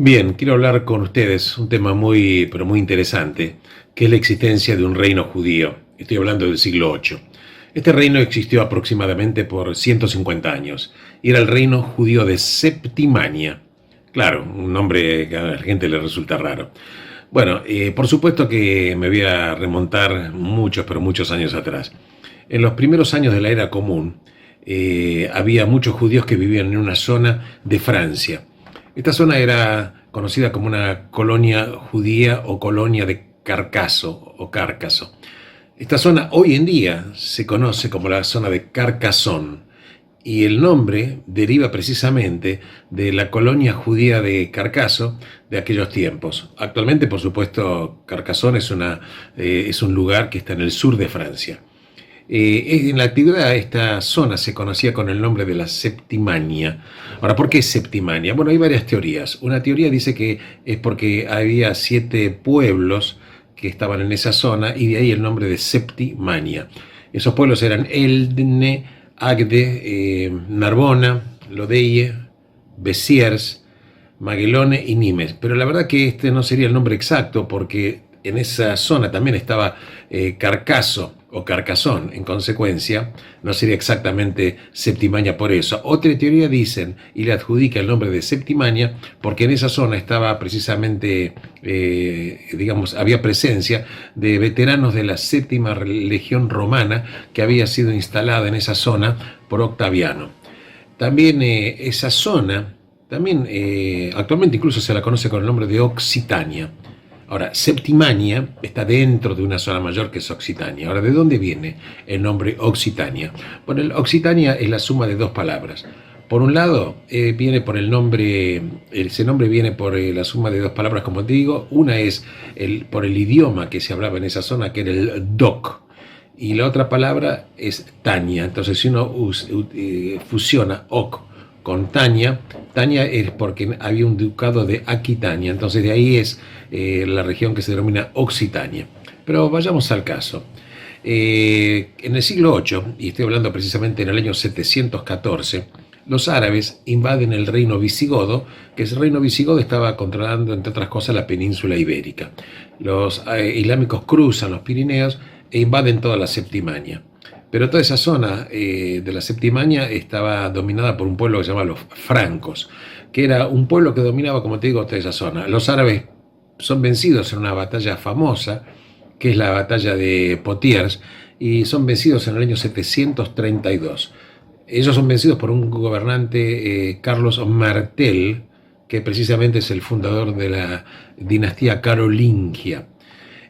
Bien, quiero hablar con ustedes un tema muy, pero muy interesante, que es la existencia de un reino judío. Estoy hablando del siglo VIII. Este reino existió aproximadamente por 150 años y era el reino judío de Septimania. Claro, un nombre que a la gente le resulta raro. Bueno, por supuesto que me voy a remontar muchos, pero muchos años atrás. En los primeros años de la era común, había muchos judíos que vivían en una zona de Francia. Esta zona era conocida como una colonia judía o colonia de Carcaso o Cárcaso. Esta zona hoy en día se conoce como la zona de Carcassonne y el nombre deriva precisamente de la colonia judía de Carcaso de aquellos tiempos. Actualmente, por supuesto, Carcassonne es un lugar que está en el sur de Francia. En la antigüedad esta zona se conocía con el nombre de la Septimania. Ahora, ¿por qué Septimania? Bueno, hay varias teorías. Una teoría dice que es porque había 7 pueblos que estaban en esa zona y de ahí el nombre de Septimania. Esos pueblos eran Eldne, Agde, Narbona, Lodeie, Besiers, Maguelone y Nimes. Pero la verdad que este no sería el nombre exacto porque en esa zona también estaba Carcaso o Carcasón, en consecuencia, no sería exactamente Septimania por eso. Otra teoría dicen y le adjudica el nombre de Septimania porque en esa zona estaba precisamente, digamos, había presencia de veteranos de la séptima legión romana que había sido instalada en esa zona por Octaviano. También esa zona, también actualmente incluso se la conoce con el nombre de Occitania. Ahora, Septimania está dentro de una zona mayor que es Occitania. Ahora, ¿de dónde viene el nombre Occitania? Bueno, el Occitania es la suma de dos palabras. Por un lado, viene por el nombre, ese nombre viene por la suma de dos palabras, como te digo. Una es por el idioma que se hablaba en esa zona, que era el doc. Y la otra palabra es Tania. Entonces, si uno fusiona Oc con Tania, Tania es porque había un ducado de Aquitania, entonces de ahí es la región que se denomina Occitania. Pero vayamos al caso. En el siglo VIII, y estoy hablando precisamente en el año 714, los árabes invaden el reino visigodo, que ese reino visigodo estaba controlando, entre otras cosas, la península ibérica. Los islámicos cruzan los Pirineos e invaden toda la Septimania. Pero toda esa zona de la Septimania estaba dominada por un pueblo que se llamaba los francos, que era un pueblo que dominaba, como te digo, toda esa zona. Los árabes son vencidos en una batalla famosa, que es la batalla de Poitiers, y son vencidos en el año 732. Ellos son vencidos por un gobernante, Carlos Martel, que precisamente es el fundador de la dinastía carolingia.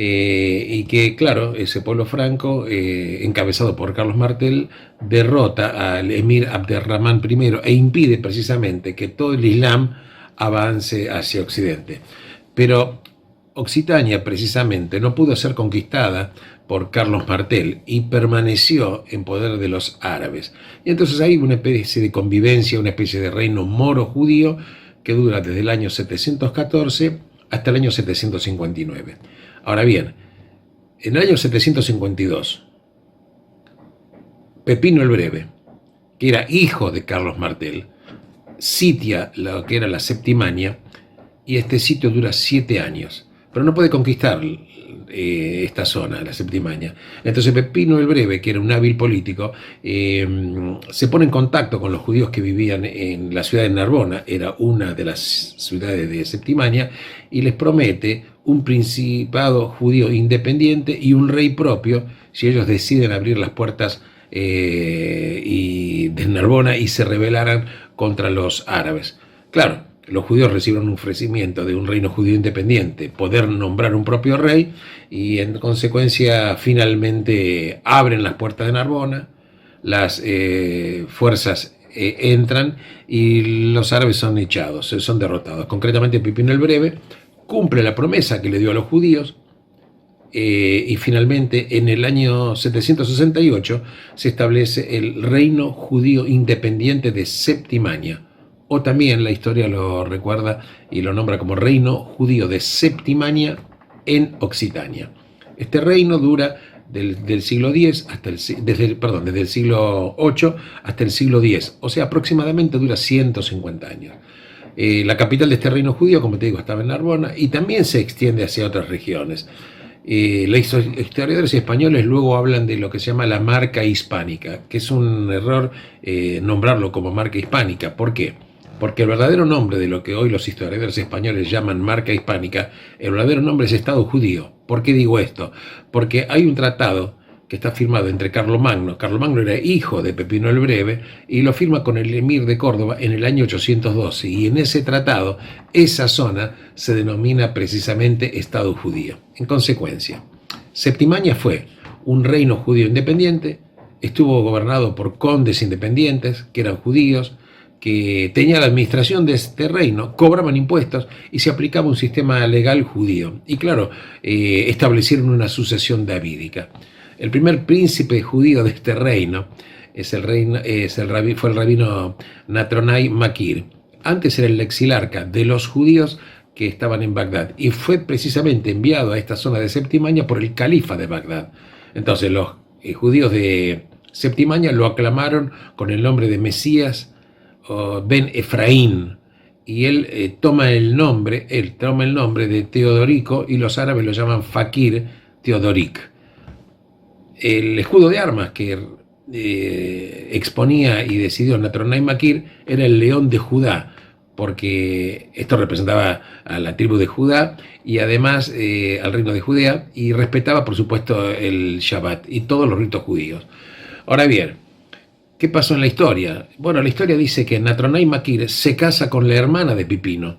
Y que, claro, ese pueblo franco, encabezado por Carlos Martel, derrota al emir Abderramán I e impide precisamente que todo el Islam avance hacia Occidente. Pero Occitania precisamente no pudo ser conquistada por Carlos Martel y permaneció en poder de los árabes. Y entonces hay una especie de convivencia, una especie de reino moro-judío que dura desde el año 714 hasta el año 759. Ahora bien, en el año 752, Pepino el Breve, que era hijo de Carlos Martel, sitia lo que era la Septimania, y este sitio dura 7 años, pero no puede conquistar esta zona, la Septimania. Entonces Pepino el Breve, que era un hábil político, se pone en contacto con los judíos que vivían en la ciudad de Narbona, era una de las ciudades de Septimania, y les promete un principado judío independiente y un rey propio si ellos deciden abrir las puertas de Narbona y se rebelaran contra los árabes. Claro, los judíos reciben un ofrecimiento de un reino judío independiente, poder nombrar un propio rey, y en consecuencia finalmente abren las puertas de Narbona, las fuerzas entran y los árabes son echados, son derrotados. Concretamente Pipino el Breve cumple la promesa que le dio a los judíos, y finalmente en el año 768 se establece el reino judío independiente de Septimania, o también la historia lo recuerda y lo nombra como reino judío de Septimania en Occitania. Este reino dura del siglo X hasta desde el siglo VIII hasta el siglo X, o sea, aproximadamente dura 150 años. La capital de este reino judío, como te digo, estaba en Narbona y también se extiende hacia otras regiones. Los historiadores españoles luego hablan de lo que se llama la marca hispánica, que es un error nombrarlo como marca hispánica. ¿Por qué? Porque el verdadero nombre de lo que hoy los historiadores españoles llaman marca hispánica, el verdadero nombre es Estado judío. ¿Por qué digo esto? Porque hay un tratado que está firmado entre Carlomagno. Carlomagno era hijo de Pepino el Breve y lo firma con el emir de Córdoba en el año 812. Y en ese tratado, esa zona se denomina precisamente Estado judío. En consecuencia, Septimania fue un reino judío independiente, estuvo gobernado por condes independientes, que eran judíos, que tenían la administración de este reino, cobraban impuestos y se aplicaba un sistema legal judío. Y claro, establecieron una sucesión davídica. El primer príncipe judío de este reino fue el rabino Natronai Makir. Antes era el exilarca de los judíos que estaban en Bagdad y fue precisamente enviado a esta zona de Septimania por el califa de Bagdad. Entonces los judíos de Septimania lo aclamaron con el nombre de Mesías Ben Efraín y él toma el nombre de Teodorico y los árabes lo llaman Fakir Teodoric. El escudo de armas que exponía y decidió Natronai Makir era el león de Judá, porque esto representaba a la tribu de Judá y además al reino de Judea, y respetaba por supuesto el Shabbat y todos los ritos judíos. Ahora bien, ¿qué pasó en la historia? Bueno, la historia dice que Natronai Makir se casa con la hermana de Pipino.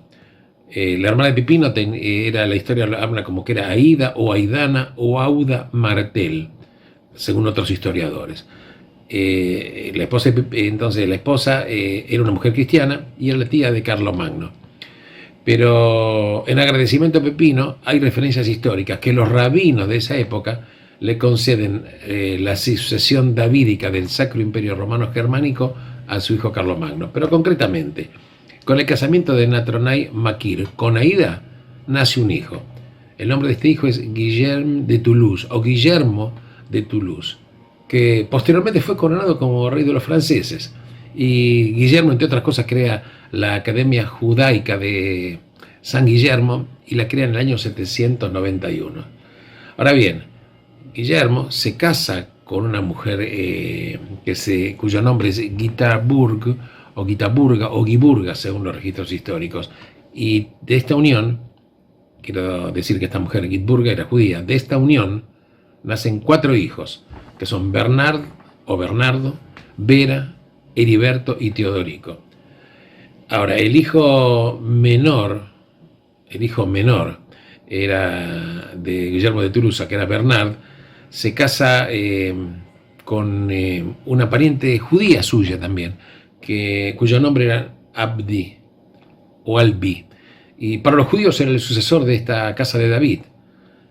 La hermana de Pipino la historia habla como que era Aida o Aidana o Auda Martel, según otros historiadores. La esposa era una mujer cristiana y era la tía de Carlomagno. Pero en agradecimiento a Pipino hay referencias históricas que los rabinos de esa época le conceden la sucesión davídica del Sacro Imperio Romano Germánico a su hijo Carlomagno. Pero concretamente, con el casamiento de Natronai Makir con Aida nace un hijo. El nombre de este hijo es Guillermo de Toulouse o Guillermo de Toulouse, que posteriormente fue coronado como rey de los franceses. Y Guillermo, entre otras cosas, crea la Academia Judaica de San Guillermo y la crea en el año 791. Ahora bien, Guillermo se casa con una mujer cuyo nombre es Gitaburg o Gitaburga o Giburga, según los registros históricos. Y de esta unión, quiero decir que esta mujer Gitburga era judía, de esta unión nacen 4 hijos, que son Bernardo, Vera, Heriberto y Teodorico. Ahora, el hijo menor era de Guillermo de Toulouse, que era Bernard, se casa con una pariente judía suya también, cuyo nombre era Abdi o Albi, y para los judíos era el sucesor de esta casa de David.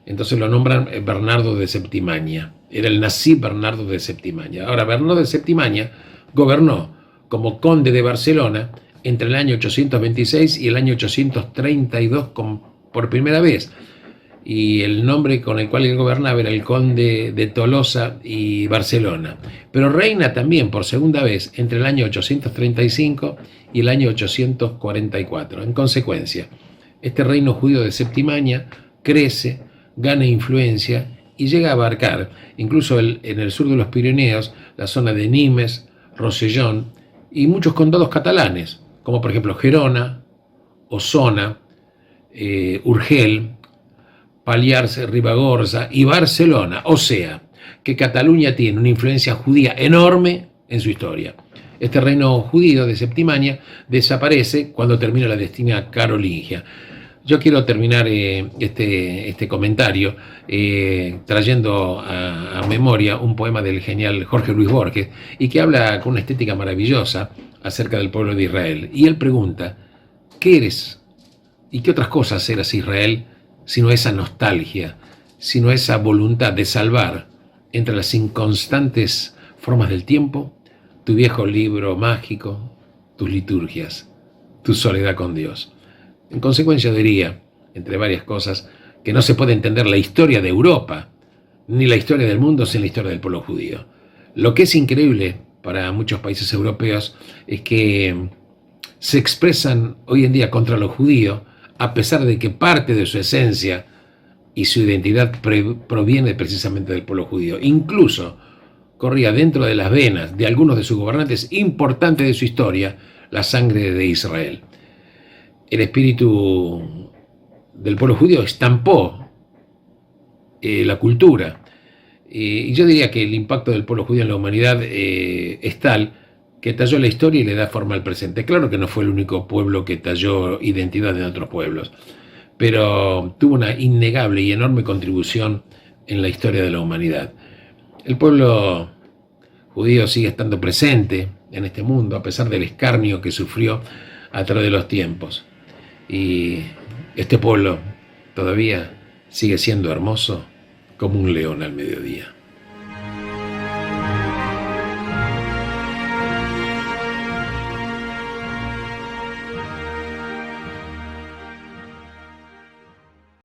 Entonces lo nombran Bernardo de Septimania. Era el nací Bernardo de Septimania. Ahora, Bernardo de Septimania gobernó como conde de Barcelona entre el año 826 y el año 832 por primera vez. Y el nombre con el cual él gobernaba era el conde de Tolosa y Barcelona. Pero reina también por segunda vez entre el año 835 y el año 844. En consecuencia, este reino judío de Septimania crece, gana influencia y llega a abarcar, incluso en el sur de los Pirineos, la zona de Nimes, Rosellón y muchos condados catalanes, como por ejemplo Gerona, Osona, Urgel, Pallars, Ribagorza y Barcelona. O sea, que Cataluña tiene una influencia judía enorme en su historia. Este reino judío de Septimania desaparece cuando termina la dinastía carolingia. Yo quiero terminar este comentario trayendo a memoria un poema del genial Jorge Luis Borges, y que habla con una estética maravillosa acerca del pueblo de Israel. Y él pregunta, ¿qué eres y qué otras cosas eras Israel sino esa nostalgia, sino esa voluntad de salvar entre las inconstantes formas del tiempo tu viejo libro mágico, tus liturgias, tu soledad con Dios? En consecuencia diría, entre varias cosas, que no se puede entender la historia de Europa, ni la historia del mundo sin la historia del pueblo judío. Lo que es increíble para muchos países europeos es que se expresan hoy en día contra los judíos, a pesar de que parte de su esencia y su identidad proviene precisamente del pueblo judío. Incluso corría dentro de las venas de algunos de sus gobernantes importantes de su historia la sangre de Israel. El espíritu del pueblo judío estampó la cultura. Y yo diría que el impacto del pueblo judío en la humanidad es tal que talló la historia y le da forma al presente. Claro que no fue el único pueblo que talló identidad de otros pueblos, pero tuvo una innegable y enorme contribución en la historia de la humanidad. El pueblo judío sigue estando presente en este mundo, a pesar del escarnio que sufrió a través de los tiempos. Y este pueblo todavía sigue siendo hermoso como un león al mediodía.